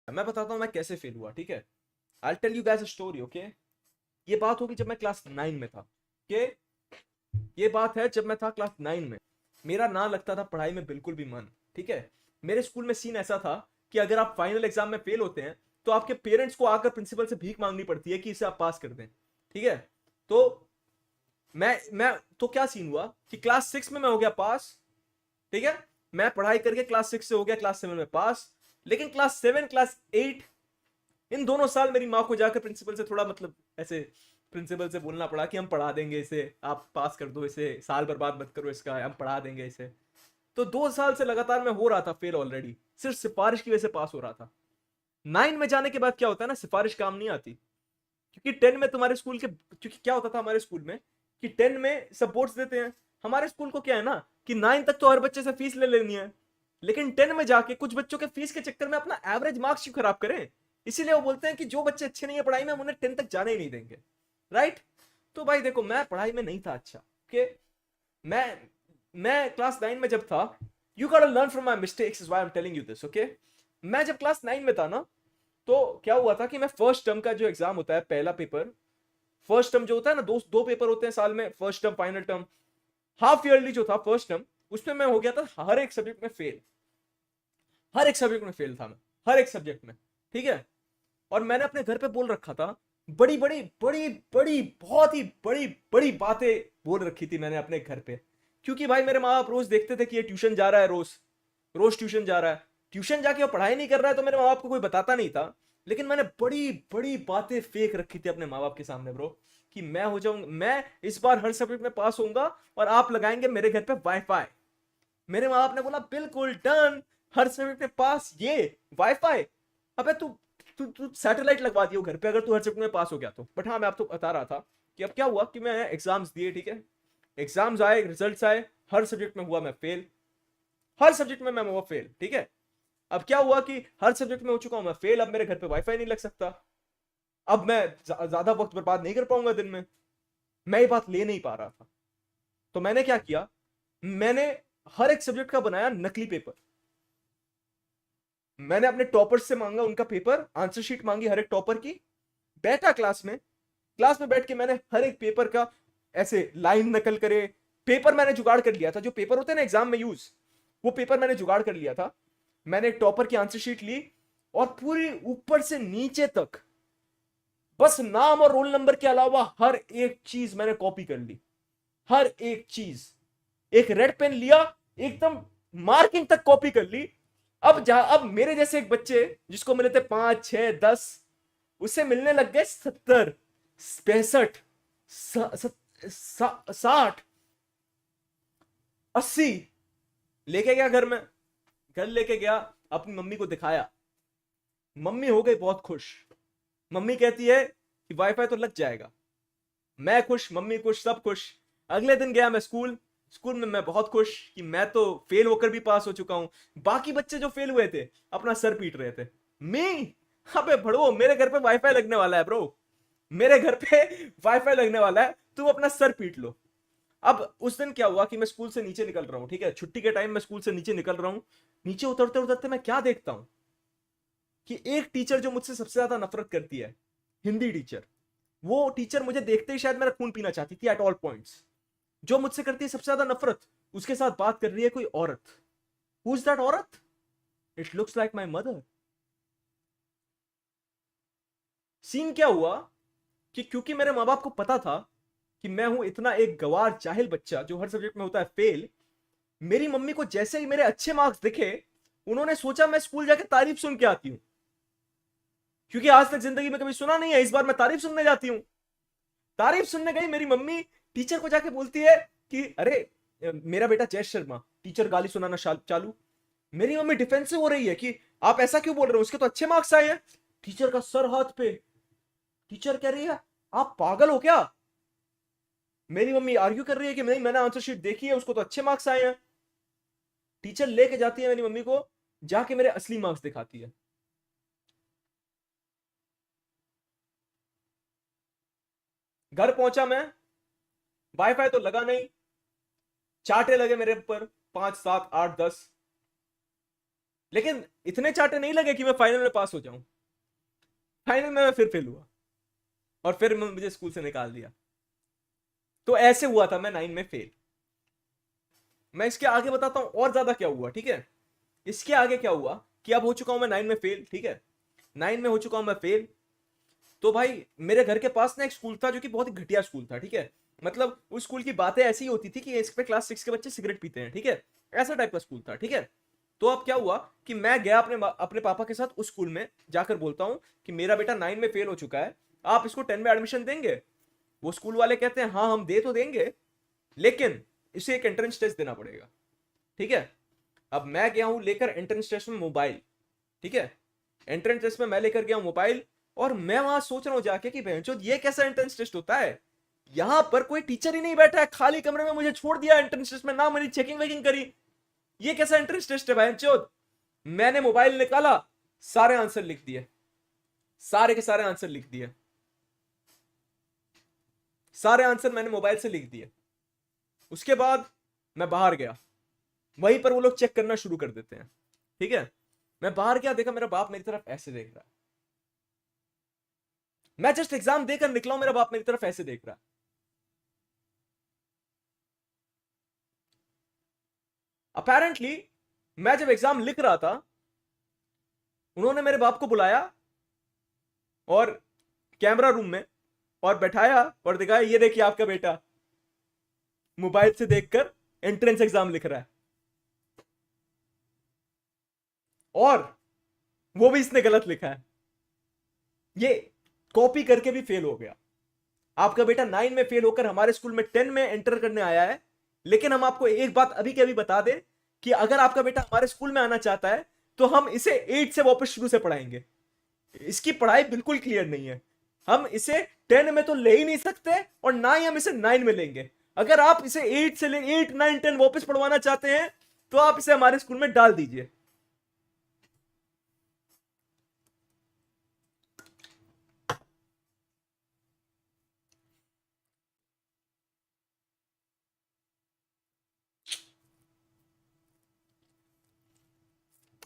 मैं बताता हूँ मैं कैसे फेल हुआ, ठीक है। I tell you guys a story, okay. ये बात होगी जब मैं क्लास 9 में था, कि ये बात है जब मैं था क्लास 9 में। मेरा ना लगता था पढ़ाई में बिल्कुल भी मन, ठीक है। मेरे स्कूल में सीन ऐसा था कि अगर आप फाइनल एग्जाम में फेल होते हैं तो आपके पेरेंट्स को आकर प्रिंसिपल से भीख मांगनी पड़ती है कि इसे आप पास कर दें, ठीक है। तो मैं तो क्या सीन हुआ कि क्लास 6 में मैं हो गया पास, ठीक है। मैं पढ़ाई करके क्लास 6 से हो गया क्लास 7 में पास। लेकिन क्लास 7 क्लास 8 इन दोनों साल मेरी माँ को जाकर प्रिंसिपल से थोड़ा मतलब ऐसे प्रिंसिपल से बोलना पड़ा कि हम पढ़ा देंगे इसे, आप पास कर दो इसे, साल बर्बाद मत करो इसका, हम पढ़ा देंगे इसे। तो 2 साल से लगातार मैं हो रहा था फेल ऑलरेडी, सिर्फ सिफारिश की वजह से पास हो रहा था। 9 में जाने के बाद क्या होता है ना, सिफारिश काम नहीं आती। क्योंकि 10 में तुम्हारे स्कूल के, क्योंकि क्या होता था हमारे स्कूल में कि 10 में सपोर्ट्स देते हैं। हमारे स्कूल को क्या है ना कि 9 तक तो हर बच्चे से फीस ले लेनी है, लेकिन 10 में जाके कुछ बच्चों के फीस के चक्कर में अपना एवरेज मार्क्स क्यों खराब करें। इसीलिए वो बोलते हैं कि जो बच्चे अच्छे नहीं है पढ़ाई में हम उन्हें 10 तक जाने ही नहीं देंगे, राइट। तो भाई देखो मैं पढ़ाई में नहीं था अच्छा, ओके। मैं मैं क्लास 9 में जब था, you got to learn from my mistakes is why I am telling you this, okay. मैं जब क्लास 9 में था ना, तो क्या हुआ था कि मैं फर्स्ट टर्म का जो एग्जाम होता है पहला पेपर, फर्स्ट टर्म जो होता है ना, दो दो पेपर होते हैं साल में, first term final term. Half yearly जो था फर्स्ट टर्म, उसमें मैं हो गया था हर एक सब्जेक्ट में फेल। हर एक सब्जेक्ट में फेल था मैं, हर एक सब्जेक्ट में, ठीक है। और मैंने अपने घर पे बोल रखा था, बड़ी बड़ी बड़ी बड़ी बहुत ही बड़ी बड़ी बातें बोल रखी थी मैंने अपने घर पे। क्योंकि भाई मेरे माँ बाप रोज देखते थे कि ये ट्यूशन जा रहा है, रोज रोज ट्यूशन जा रहा है, ट्यूशन जाके वो पढ़ाई नहीं कर रहा है, तो मेरे माँ बाप को कोई बताता नहीं था। लेकिन मैंने बड़ी बड़ी बातें फेंक रखी थी अपने माँ बाप के सामने ब्रो, कि मैं हो जाऊंगा, मैं इस बार हर सब्जेक्ट में पास होऊंगा और आप लगाएंगे मेरे घर पे वाईफाई। मेरे माँ बाप ने बोला बिल्कुल डन, हर सब्जेक्ट में पास, ये वाईफाई। अबे तू तू तू सैटेलाइट लगवा दियो घर पे अगर तू हर सब्जेक्ट में पास हो गया तो। बट हाँ, मैं आपको बता रहा था कि अब क्या हुआ कि मैं एग्जाम्स दिए, ठीक है। एग्जाम्स आए, रिजल्ट्स आए, हर सब्जेक्ट में हुआ मैं फेल। हर सब्जेक्ट में मैं हुआ फेल, ठीक है। अब क्या हुआ कि हर सब्जेक्ट में हो चुका हूं मैं फेल, अब मेरे घर पे वाईफाई नहीं लग सकता। अब मैं ज्यादा वक्त बर्बाद नहीं कर पाऊंगा दिन में। मैं ये बात ले नहीं पा रहा था। तो मैंने क्या किया, मैंने हर एक सब्जेक्ट का बनाया नकली पेपर। मैंने अपने टॉपर्स से मांगा उनका पेपर, आंसर शीट मांगी हर एक टॉपर की। बैठा क्लास में बैठ के मैंने हर एक पेपर का ऐसे लाइन नकल करे। पेपर मैंने जुगाड़ कर लिया था, जो पेपर होते हैं ना एग्जाम में यूज, वो पेपर मैंने जुगाड़ कर लिया था। मैंने एक टॉपर की आंसर शीट ली और पूरी ऊपर से नीचे तक बस नाम और रोल नंबर के अलावा हर एक चीज मैंने कॉपी कर ली, हर एक चीज। एक रेड पेन लिया, एकदम मार्किंग तक कॉपी कर ली। अब मेरे जैसे एक बच्चे जिसको मिले थे 5 6 10, उसे मिलने लग गए 70 65 60 80। लेके गया घर में, घर लेके गया, अपनी मम्मी को दिखाया। मम्मी हो गई बहुत खुश। मम्मी कहती है कि वाईफाई तो लग जाएगा। मैं खुश, मम्मी खुश, सब खुश। अगले दिन गया मैं स्कूल। स्कूल में मैं बहुत खुश कि मैं तो फेल होकर भी पास हो चुका हूं। बाकी बच्चे जो फेल हुए थे अपना सर पीट रहे थे। मी, अबे भड़ो, मेरे घर पे वाईफाई लगने वाला है ब्रो। मेरे घर पे वाईफाई लगने वाला है, तुम अपना सर पीट लो। अब उस दिन क्या हुआ कि मैं स्कूल से नीचे निकल रहा हूँ, ठीक है, छुट्टी के टाइम मैं स्कूल से नीचे निकल रहा हूँ। नीचे उतरते उतरते मैं क्या देखता हूँ कि एक टीचर जो मुझसे सबसे ज्यादा नफरत करती है, हिंदी टीचर, वो टीचर मुझे देखते ही शायद मेरा खून पीना चाहती थी एट ऑल पॉइंट्स। जो मुझसे करती है सबसे ज्यादा नफरत, उसके साथ बात कर रही है कोई औरत। हु इज दैट औरत? It looks like my mother. Scene क्या हुआ कि क्योंकि मेरे माँ बाप को पता था कि मैं हूं इतना एक गवार जाहिल बच्चा जो हर सब्जेक्ट में होता है फेल, मेरी मम्मी को जैसे ही मेरे अच्छे मार्क्स दिखे, उन्होंने सोचा मैं स्कूल जाके तारीफ सुन के आती हूँ। क्योंकि आज तक जिंदगी में कभी सुना नहीं है, इस बार मैं तारीफ सुनने जाती हूँ। तारीफ सुनने गई मेरी मम्मी, टीचर को जाके बोलती है कि अरे मेरा बेटा जय शर्मा। टीचर गाली सुनाना चालू। मेरी मम्मी डिफेंसिव हो रही है कि आप ऐसा क्यों बोल रहे हो, उसके तो अच्छे मार्क्स आए हैं। टीचर का सर हाथ पे। टीचर कह रही है आप पागल हो क्या। मेरी मम्मी आर्ग्यू कर रही है कि नहीं, मैंने आंसर शीट देखी है, उसको तो अच्छे मार्क्स आए हैं। टीचर लेके जाती है मेरी मम्मी को, जाके मेरे असली मार्क्स दिखाती है। घर पहुंचा मैं, वाईफाई तो लगा नहीं, चाटे लगे मेरे ऊपर 5 7 8 10। लेकिन इतने चाटे नहीं लगे कि मैं फाइनल में पास हो जाऊं। फाइनल में मैं फिर फेल हुआ और फिर मुझे स्कूल से निकाल दिया। तो ऐसे हुआ था मैं 9 में फेल। मैं इसके आगे बताता हूं और ज्यादा क्या हुआ, ठीक है। इसके आगे क्या हुआ कि अब हो चुका हूं मैं 9 में फेल, ठीक है। 9 में हो चुका हूं मैं फेल। तो भाई मेरे घर के पास ना एक स्कूल था जो कि बहुत ही घटिया स्कूल था, ठीक है। मतलब उस स्कूल की बातें ऐसी होती थी कि इस पे क्लास 6 के बच्चे सिगरेट पीते हैं, ठीक है। ऐसा टाइप का स्कूल था, ठीक है। तो अब क्या हुआ कि मैं गया अपने पापा के साथ उस स्कूल में जाकर बोलता हूं कि मेरा बेटा 9 में फेल हो चुका है, आप इसको 10 में एडमिशन देंगे। वो स्कूल वाले कहते हैं हाँ हम दे तो देंगे, लेकिन इसे एक एंट्रेंस टेस्ट देना पड़ेगा, ठीक है। अब मैं गया हूं लेकर एंट्रेंस टेस्ट में मोबाइल, ठीक है। एंट्रेंस टेस्ट में मैं लेकर गया हूं मोबाइल, और मैं वहां सोच रहा हूं जाके कि बहनचोद ये कैसा एंट्रेंस टेस्ट होता है। यहां पर कोई टीचर ही नहीं बैठा है, खाली कमरे में मुझे छोड़ दिया एंट्रेंस टेस्ट में, ना मेरी चेकिंग वेकिंग करी। ये कैसा एंट्रेंस टेस्ट है बहनचोद। मैंने मोबाइल निकाला, सारे आंसर लिख दिए, सारे के सारे आंसर लिख दिए, सारे आंसर मैंने मोबाइल से लिख दिए। उसके बाद मैं बाहर गया, वहीं पर वो लोग चेक करना शुरू कर देते हैं, ठीक है। मैं बाहर गया, देखा मेरा बाप मेरी तरफ ऐसे देख रहा है। मैं जस्ट एग्जाम देकर निकला हूं, मेरा बाप मेरी तरफ ऐसे देख रहा है। अपेरेंटली मैं जब एग्जाम लिख रहा था, उन्होंने मेरे बाप को बुलाया और कैमरा रूम में और बैठाया और दिखाया, ये देखिए आपका बेटा मोबाइल से देखकर एंट्रेंस एग्जाम लिख रहा है, और वो भी इसने गलत लिखा है, ये कॉपी करके भी फेल हो गया। आपका बेटा 9 में फेल होकर हमारे स्कूल में 10 में एंटर करने आया है। लेकिन हम आपको एक बात अभी के अभी बता दें कि अगर आपका बेटा हमारे स्कूल में आना चाहता है तो हम इसे 8 से वापस शुरू से पढ़ाएंगे। इसकी पढ़ाई बिल्कुल क्लियर नहीं है, हम इसे 10 में तो ले ही नहीं सकते और ना ही हम इसे 9 में लेंगे। अगर आप इसे 8 से ले 8 9 10 वापस पढ़वाना चाहते हैं तो आप इसे हमारे स्कूल में डाल दीजिए।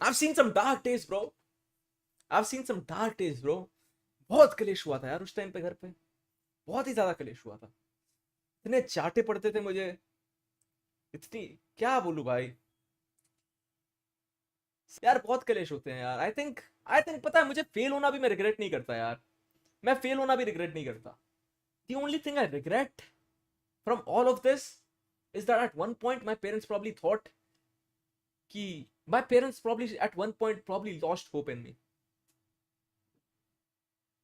I've seen some dark days, bro. I've seen some dark days, bro. बहुत कलेश हुआ था यार उस टाइम पे घर पे, बहुत ही ज्यादा कलेश हुआ था। इतने चाटे पड़ते थे मुझे, इतनी क्या बोलूं भाई। यार बहुत कलेश होते हैं यार। आई थिंक पता है, मुझे फेल होना भी मैं रिग्रेट नहीं करता यार। मैं फेल होना भी रिग्रेट नहीं करता। The only thing I regret from all of this is that at one point my parents probably thought कि my parents probably at one point probably lost hope in me.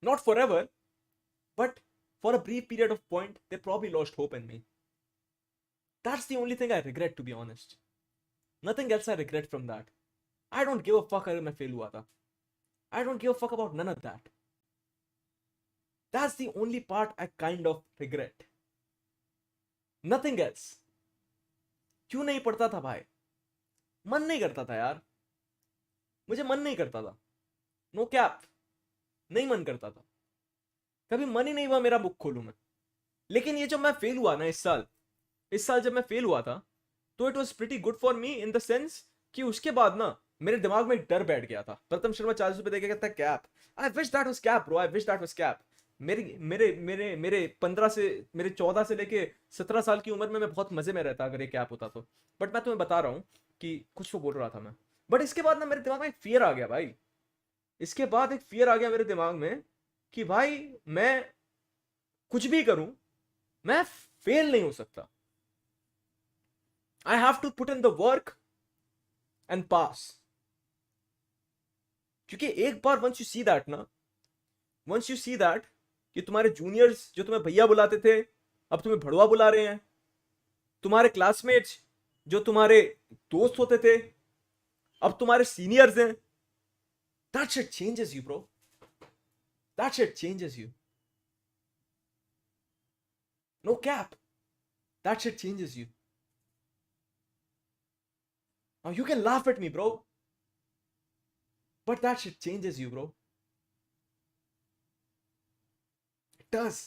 Not forever, but for a brief period of point they probably lost hope in me. That's the only thing I regret, to be honest. Nothing else I regret from that. I don't give a fuck अगर मैं fail हुआ था। I don't give a fuck about none of that. That's the only part I kind of regret. Nothing else. क्यों नहीं पढ़ता था भाई, मन नहीं करता था यार, मुझे मन नहीं करता था। नो कैप, नहीं मन करता था, कभी मन ही नहीं हुआ मेरा बुक खोलूं मैं। लेकिन ये जब मैं फेल हुआ ना इस साल जब मैं फेल हुआ था, तो it was pretty good for me in the sense कि उसके बाद ना मेरे दिमाग में एक डर बैठ गया था। प्रथम शर्मा 40 रुपए देके कहता है cap, I wish that was cap bro, I wish that was cap. मेरे मेरे मेरे मेरे 15 से मेरे 14 से लेके 17 साल की उम्र में मैं बहुत मजे में रहता अगर ये कैप होता तो। बट मैं तुम्हें बता रहा हूँ कि कुछ तो बोल रहा था मैं। बट इसके बाद ना मेरे दिमाग में एक फियर आ गया भाई, इसके बाद एक फियर आ गया मेरे दिमाग में कि भाई मैं कुछ भी करूं, मैं फेल नहीं हो सकता। I have to put in the work and pass. क्योंकि एक बार वंस यू सी दैट ना, वंस यू सी दैट कि तुम्हारे जूनियर्स जो तुम्हें भैया बुलाते थे अब तुम्हें भड़वा बुला रहे हैं, तुम्हारे क्लासमेट्स जो तुम्हारे दोस्त होते थे अब तुम्हारे सीनियर्स हैं, that shit changes you, bro. That shit changes you. No cap. That shit changes you. Now you can laugh at me, bro. But that shit changes you, bro. It does.